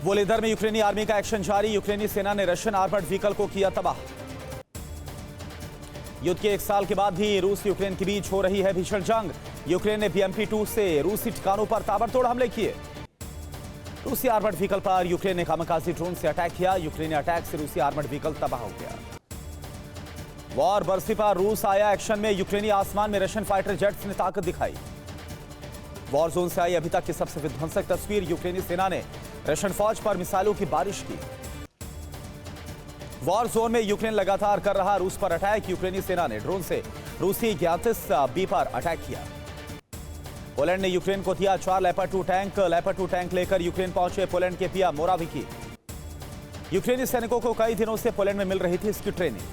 वोलोदिर में यूक्रेनी आर्मी का एक्शन जारी। यूक्रेनी सेना ने रशियन आर्मर्ड व्हीकल को किया तबाह। युद्ध के 1 साल के बाद भी रूस यूक्रेन के बीच हो रही है भीषण जंग। यूक्रेन ने BMP-2 से रूसी ठिकानों पर ताबड़तोड़ हमले किए। रूसी आर्मर्ड व्हीकल पर यूक्रेन ने कामकाजी ड्रोन से अटैक किया। यूक्रेनी अटैक से रूसी आर्मर्ड व्हीकल तबाह हो गया। वॉर बरसी पर रूस आया एक्शन में। यूक्रेनी आसमान में रशियन फाइटर जेट्स ने ताकत दिखाई। वॉर जोन से आई अभी तक की सबसे विध्वंसक तस्वीर। यूक्रेनी सेना ने रशियन फौज पर मिसाइलों की बारिश की। वॉर जोन में यूक्रेन लगातार कर रहा रूस पर अटैक। यूक्रेनी सेना ने ड्रोन से रूसी ग्यातिस बी पर अटैक किया। पोलैंड ने यूक्रेन को दिया 4 लेपर्ड 2 टैंक। लेपर्ड 2 टैंक लेकर यूक्रेन पहुंचे पोलैंड के पिया मोराविकी। यूक्रेनी सैनिकों को कई दिनों से पोलैंड में मिल रही थी इसकी ट्रेनिंग।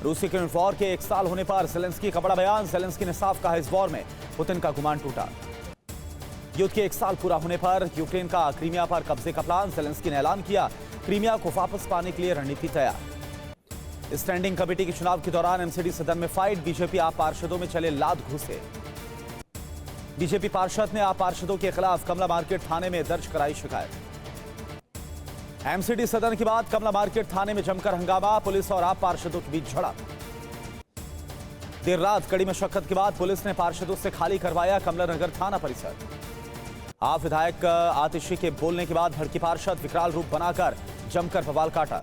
रूसी यूक्रेन वॉर के 1 साल होने पर जेलेंस्की का बड़ा बयान। जेलेंस्की ने साफ कहा इस वॉर में पुतिन का गुमान टूटा। युद्ध के 1 साल पूरा होने पर यूक्रेन का क्रीमिया पर कब्जे का प्लान। जेलेंस्की ने ऐलान किया क्रीमिया को वापस पाने के लिए रणनीति तैयार। स्टैंडिंग कमेटी के चुनाव के दौरान एमसीडी सदन में फाइट। बीजेपी आप पार्षदों में चले लात घुसे। बीजेपी पार्षद ने आप पार्षदों के खिलाफ कमला मार्केट थाने में दर्ज कराई शिकायत। एमसीडी सदन के बाद कमला मार्केट थाने में जमकर हंगामा। पुलिस और आप पार्षदों के बीच झड़प। देर रात कड़ी मशक्कत के बाद पुलिस ने पार्षदों से खाली करवाया कमला नगर थाना परिसर। आप विधायक आतिशी के बोलने के बाद भड़की पार्षद विकराल रूप बनाकर जमकर बवाल काटा।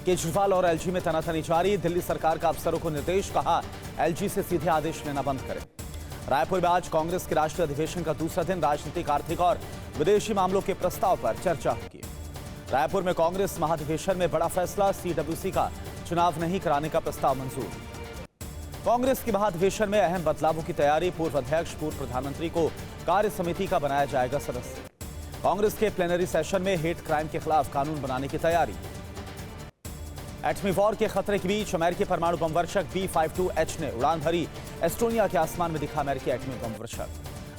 केजरीवाल और एलजी में तनातनी जारी। दिल्ली सरकार का अफसरों को निर्देश, कहा एलजी से सीधे आदेश लेना बंद करें। रायपुर में आज कांग्रेस के राष्ट्रीय अधिवेशन का दूसरा दिन। राजनीतिक, आर्थिक और विदेशी मामलों के प्रस्ताव पर चर्चा होगी। रायपुर में कांग्रेस महाधिवेशन में बड़ा फैसला। सीडब्ल्यूसी का चुनाव नहीं कराने का प्रस्ताव मंजूर। कांग्रेस के महाधिवेशन में अहम बदलावों की तैयारी। पूर्व अध्यक्ष, पूर्व प्रधानमंत्री को कार्य समिति का बनाया जाएगा सदस्य। कांग्रेस के प्लेनरी सेशन में हेट क्राइम के खिलाफ कानून बनाने की तैयारी। एटमी वॉर के खतरे के बीच अमेरिकी परमाणु बम वर्षक B-52H ने उड़ान भरी। एस्टोनिया के आसमान में दिखा अमेरिकी एटमी बम वर्षक।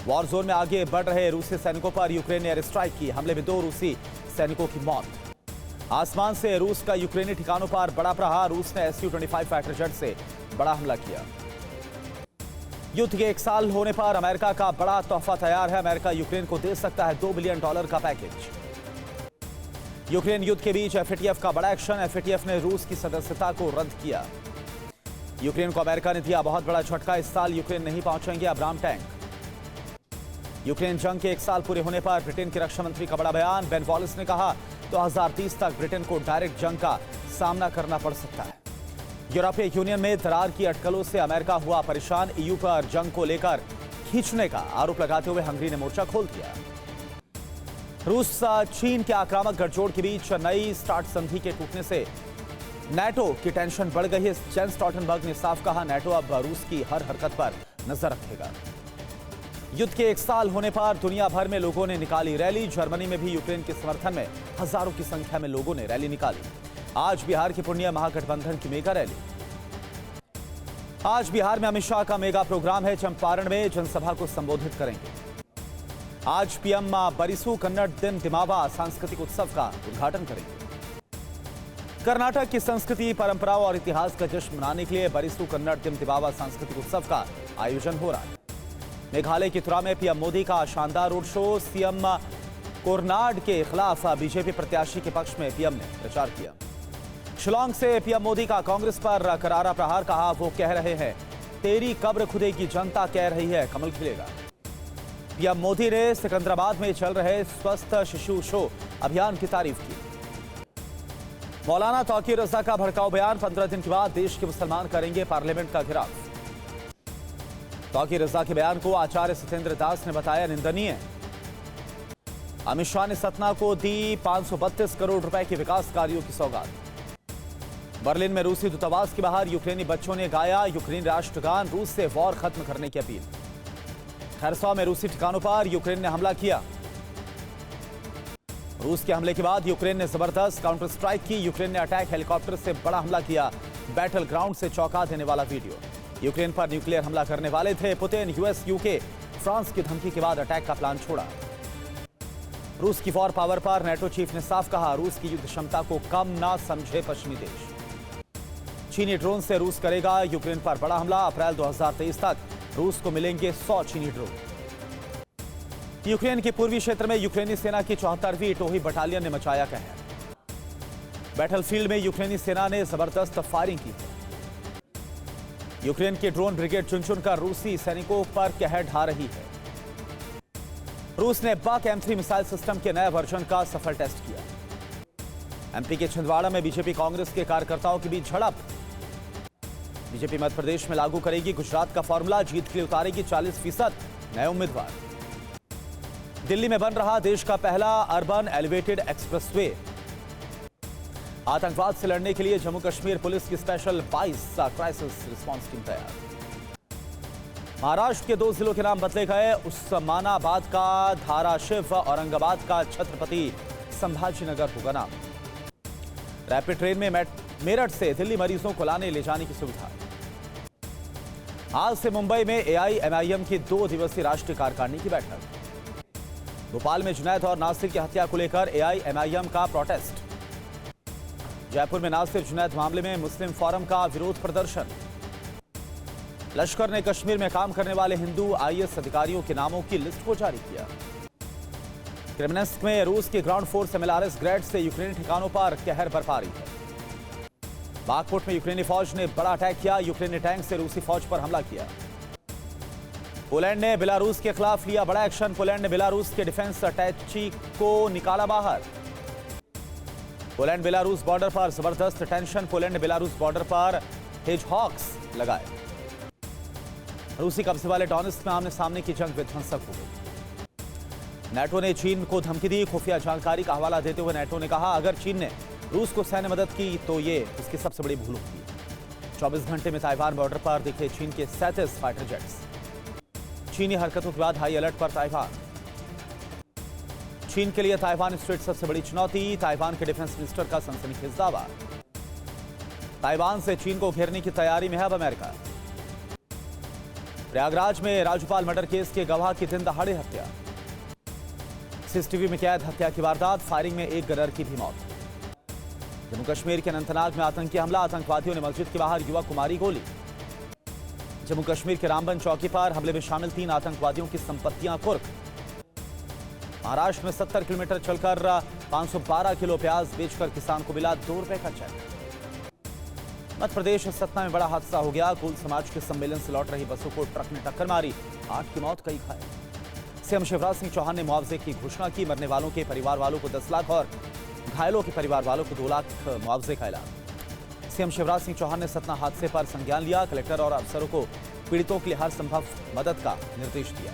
वॉर जोन में आगे बढ़ रहे रूसी सैनिकों पर यूक्रेन ने एयर स्ट्राइक की। हमले में 2 रूसी सैनिकों की मौत। आसमान से रूस का यूक्रेनी ठिकानों पर बड़ा प्रहार। रूस ने Su-25 फाइटर जेट से बड़ा हमला किया। युद्ध के 1 साल होने पर अमेरिका का बड़ा तोहफा तैयार है। अमेरिका यूक्रेन को दे सकता है $2 बिलियन का पैकेज। यूक्रेन युद्ध के बीच FATF का बड़ा एक्शन। FATF ने रूस की सदस्यता को रद्द किया। यूक्रेन को अमेरिका ने दिया बहुत बड़ा झटका। इस साल यूक्रेन नहीं पहुंचेंगे अब्राम टैंक। यूक्रेन जंग के 1 साल पूरे होने पर ब्रिटेन के रक्षा मंत्री का बड़ा बयान। बेन वॉलिस ने कहा 2030 तक ब्रिटेन को डायरेक्ट जंग का सामना करना पड़ सकता है। यूरोपीय यूनियन में दरार की अटकलों से अमेरिका हुआ परेशान। EU पर जंग को लेकर खींचने का आरोप लगाते हुए हंगरी ने मोर्चा खोल दिया। रूस चीन के आक्रामक गठजोड़ के बीच नई स्टार्ट संधि के टूटने से नाटो की टेंशन बढ़ गई है। जेंस स्टोल्टनबर्ग ने साफ कहा नाटो अब रूस की हर हरकत पर नजर रखेगा। युद्ध के 1 साल होने पर दुनिया भर में लोगों ने निकाली रैली। जर्मनी में भी यूक्रेन के समर्थन में हजारों की संख्या में लोगों ने रैली निकाली। आज बिहार की पूर्णिया महागठबंधन की मेगा रैली। आज बिहार में अमित शाह का मेगा प्रोग्राम है। चंपारण में जनसभा को संबोधित करेंगे। आज पीएम बरिसु कन्नड़ दिन दिमावा सांस्कृतिक उत्सव का उद्घाटन करेंगे। कर्नाटक की संस्कृति, परंपराओं और इतिहास का जश्न मनाने के लिए बरिसु कन्नड़ दिन दिमावा सांस्कृतिक उत्सव का आयोजन हो रहा है। मेघालय की तुरा में पीएम मोदी का शानदार रोड शो। सीएम कोरनाड के खिलाफ बीजेपी प्रत्याशी के पक्ष में पीएम ने प्रचार किया। शिलांग से पीएम मोदी का कांग्रेस पर करारा प्रहार। कहा वो कह रहे हैं तेरी कब्र खुदेगी, जनता कह रही है कमल खिलेगा। पीएम मोदी ने सिकंदराबाद में चल रहे स्वस्थ शिशु शो अभियान की तारीफ की। मौलाना तौकीर रजा का भड़काऊ बयान। 15 दिन के बाद देश के मुसलमान करेंगे पार्लियामेंट का घेराव। तौकीर रजा के बयान को आचार्य सत्येंद्र दास ने बताया निंदनीय। अमित शाह ने सतना को दी 532 करोड़ रुपए के विकास कार्यों की सौगात। बर्लिन में रूसी दूतावास के बाहर यूक्रेनी बच्चों ने गाया यूक्रेनी राष्ट्रगान। रूस से वॉर खत्म करने की अपील। खरसौ में रूसी ठिकानों पर यूक्रेन ने हमला किया। रूस के हमले के बाद यूक्रेन ने जबरदस्त काउंटर स्ट्राइक की। यूक्रेन ने अटैक हेलीकॉप्टर से बड़ा हमला किया। बैटल ग्राउंड से चौंका देने वाला वीडियो। यूक्रेन पर न्यूक्लियर हमला करने वाले थे पुतिन। यूएस, यूके, फ्रांस की धमकी के बाद अटैक का प्लान छोड़ा। रूस की वॉर पावर पर नेटो चीफ ने साफ कहा रूस की युद्ध क्षमता को कम ना समझे पश्चिमी देश। चीनी ड्रोन से रूस करेगा यूक्रेन पर बड़ा हमला। अप्रैल 2023 तक रूस को मिलेंगे 100 चीनी ड्रोन। यूक्रेन के पूर्वी क्षेत्र में यूक्रेनी सेना की 74वीं टोही बटालियन ने मचाया कहर। बैटलफील्ड में यूक्रेनी सेना ने जबरदस्त फायरिंग की है। यूक्रेन की ड्रोन ब्रिगेड चुन चुनकर रूसी सैनिकों पर कहर ढा रही है। रूस ने बाक M3 मिसाइल सिस्टम के नए वर्जन का सफल टेस्ट किया। एमपी के छिंदवाड़ा में बीजेपी कांग्रेस के कार्यकर्ताओं के बीच झड़प। बीजेपी मध्य प्रदेश में लागू करेगी गुजरात का फॉर्मूला, जीत के लिए उतारेगी 40% नए उम्मीदवार। दिल्ली में बन रहा देश का पहला अर्बन एलिवेटेड एक्सप्रेसवे। आतंकवाद से लड़ने के लिए जम्मू कश्मीर पुलिस की स्पेशल 22 क्राइसिस रिस्पांस टीम तैयार। महाराष्ट्र के 2 जिलों के नाम बदले गए। उस्मानाबाद का धाराशिव, औरंगाबाद का छत्रपति संभाजीनगर होगा नाम। रैपिड ट्रेन में मेरठ से दिल्ली मरीजों को लाने ले जाने की सुविधा। आज से मुंबई में AIMIM की 2 दिवसीय राष्ट्रीय कार्यकारिणी की बैठक। भोपाल में जुनैद और नासिर की हत्या को लेकर AIMIM का प्रोटेस्ट। जयपुर में नासिर जुनैद मामले में मुस्लिम फोरम का विरोध प्रदर्शन। लश्कर ने कश्मीर में काम करने वाले हिंदू IAS अधिकारियों के नामों की लिस्ट को जारी किया। क्रेमिन्स्क में रूस की ग्राउंड फोर्स MLRS ग्रेड से यूक्रेनी ठिकानों पर कहर बरपा रही है। बागपुट में यूक्रेनी फौज ने बड़ा अटैक किया। यूक्रेनी टैंक से रूसी फौज पर हमला किया। पोलैंड ने बेलारूस के खिलाफ लिया बड़ा एक्शन। पोलैंड ने बेलारूस के डिफेंस अटैची को निकाला बाहर। पोलैंड बेलारूस बॉर्डर पर जबरदस्त टेंशन। पोलैंड ने बेलारूस बॉर्डर पर हेजहॉग्स लगाए। रूसी कब्जे वाले डोनेत्स्क में आमने सामने की जंग विध्वंसक हो गई। नेटो ने चीन को धमकी दी। खुफिया जानकारी का हवाला देते हुए नेटो ने कहा, अगर चीन ने रूस को सैन्य मदद की तो ये उसकी सबसे बड़ी भूल होगी। 24 घंटे में ताइवान बॉर्डर पर दिखे चीन के 37 फाइटर जेट्स। चीनी हरकतों के बाद हाई अलर्ट पर ताइवान। चीन के लिए ताइवान स्ट्रेट सबसे बड़ी चुनौती। ताइवान के डिफेंस मिनिस्टर का सनसनीखेज दावा। ताइवान से चीन को घेरने की तैयारी में है अब अमेरिका। प्रयागराज में राज्यपाल मर्डर केस के गवाह की दिन दहाड़े हत्या। CCTV में कैद हत्या की वारदात। फायरिंग में एक गदर की भी मौत। जम्मू कश्मीर के अनंतनाग में आतंकी हमला। आतंकवादियों ने मस्जिद के बाहर युवक को मारी गोली। जम्मू कश्मीर के रामबन चौकी पर हमले में शामिल 3 आतंकवादियों की संपत्तियां कुर्क। महाराष्ट्र में 70 किलोमीटर चलकर 512 किलो प्याज बेचकर किसान को मिला 2 रुपए का चेक। मध्य प्रदेश सतना में बड़ा हादसा हो गया। कुल समाज के सम्मेलन से लौट रही बसों को ट्रक ने टक्कर मारी। 8 की मौत, कई घायल। सीएम शिवराज सिंह चौहान ने मुआवजे की घोषणा की। मरने वालों के परिवार वालों को 10 लाख और घायलों के परिवार वालों को 2 लाख मुआवजे का ऐलान। सीएम शिवराज सिंह चौहान ने सतना हादसे पर संज्ञान लिया। कलेक्टर और अफसरों को पीड़ितों के लिए हर संभव मदद का निर्देश दिया।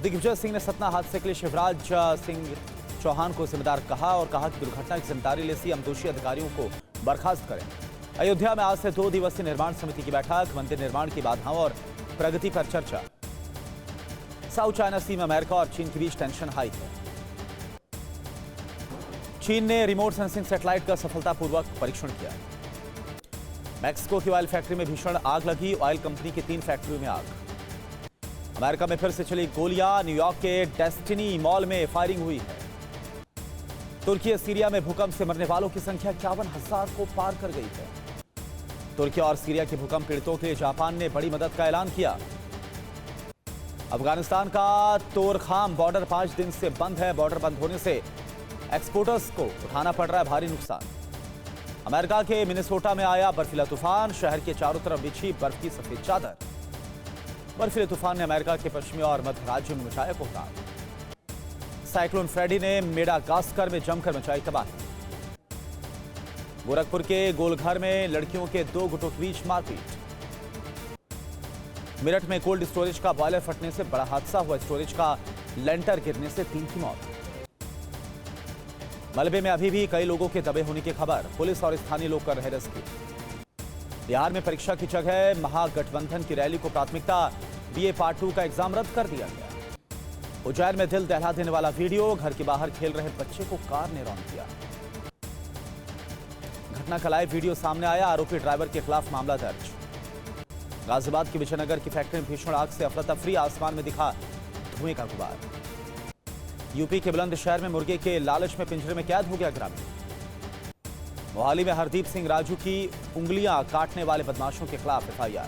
दिग्विजय सिंह ने सतना हादसे के लिए शिवराज सिंह चौहान को जिम्मेदार कहा और कहा कि दुर्घटना की जिम्मेदारी ले सीएम दोषी अधिकारियों को बर्खास्त करें। अयोध्या में आज से 2 दिवसीय निर्माण समिति की बैठक। मंदिर निर्माण की बाधाओं और प्रगति पर चर्चा। साउथ चाइना सी में अमेरिका और चीन के बीच टेंशन हाई है। चीन ने रिमोट सेंसिंग सैटेलाइट का सफलतापूर्वक परीक्षण किया। मैक्सिको की ऑयल फैक्ट्री में भीषण आग लगी। ऑयल कंपनी की 3 फैक्ट्रियों में आग। अमेरिका में फिर से चली गोलियां। न्यूयॉर्क के डेस्टिनी मॉल में फायरिंग हुई है। तुर्की और सीरिया में भूकंप से मरने वालों की संख्या 51,000 को पार कर गई है। तुर्की और सीरिया के भूकंप पीड़ितों के लिए जापान ने बड़ी मदद का ऐलान किया। अफगानिस्तान का तोरखाम बॉर्डर 5 दिन से बंद है। बॉर्डर बंद होने से एक्सपोर्टर्स को उठाना पड़ रहा है भारी नुकसान। अमेरिका के मिनेसोटा में आया बर्फीला तूफान। शहर के चारों तरफ बिछी बर्फ की सफेद चादर। बर्फीले तूफान ने अमेरिका के पश्चिमी और मध्य राज्यों में मचाया कोहराम। साइक्लोन फ्रेडी ने मेडागास्कर में जमकर मचाई तबाही। गोरखपुर के गोलघर में लड़कियों के 2 गुटों के बीच मारपीट। मेरठ में कोल्ड स्टोरेज का बॉयलर फटने से बड़ा हादसा हुआ। स्टोरेज का लेंटर गिरने से 3 की मौत। मलबे में अभी भी कई लोगों के दबे होने की खबर। पुलिस और स्थानीय लोग कर रहे रेस्क्यू। बिहार में परीक्षा की जगह महागठबंधन की रैली को प्राथमिकता। BA पार्ट 2 का एग्जाम रद्द कर दिया गया। उज्जैन में दिल दहला देने वाला वीडियो। घर के बाहर खेल रहे बच्चे को कार ने रौंद दिया। घटना का लाइव वीडियो सामने आया। आरोपी ड्राइवर के खिलाफ मामला दर्ज। गाजियाबाद की विजयनगर की फैक्ट्री में भीषण आग से अफरा तफरी। आसमान में दिखा धुएं का गुबार। यूपी के बुलंदशहर में मुर्गे के लालच में पिंजरे में कैद हो गया ग्रामीण। मोहाली में हरदीप सिंह राजू की उंगलियां काटने वाले बदमाशों के खिलाफ FIR।